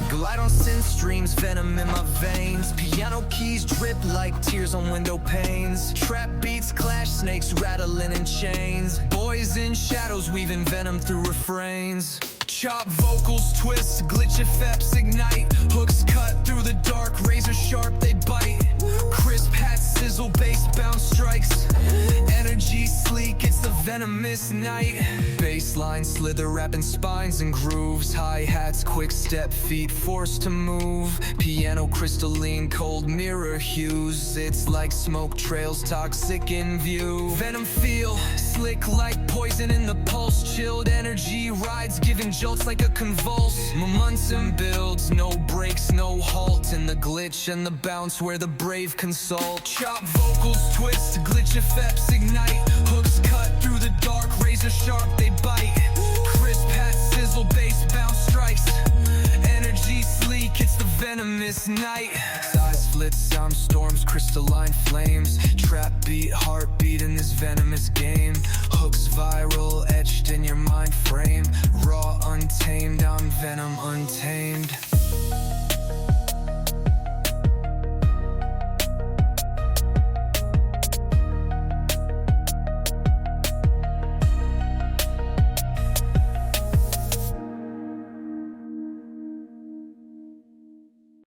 Glide on sin streams, venom in my veins. Piano keys drip like tears on window panes. Trap beats clash, snakes rattling in chains. Boys in shadows weaving venom through refrains. Chop vocals twist, glitch effects ignite. Hooks cut through the dark, razor sharp they bite. Crisp hats sizzle, bass bounce strikes. Energy sleek, it's the venomous night. Bassline slither, wrapping spines and grooves. Hi-hats, quick step, feet forced to move. Piano crystalline, cold mirror hues. It's like smoke trails, toxic in view. Venom feel, slick like poison in the pulse. Chilled energy rides, giving jolts like a convulse. Momentum builds, no breaks, no halt. In the glitch and the bounce where the brave consult. Chop vocals twist, glitch effects ignite. Hooks cut through the dark, razor sharp they bite. Crisp hats sizzle, bass bounce strikes. Energy sleek, it's the venomous night. Size splits, sound storms, crystalline flames. Trap beat, heartbeat in this venomous game. Hooks viral, etched in your mind frame. Raw, untamed, I'm venom untamed.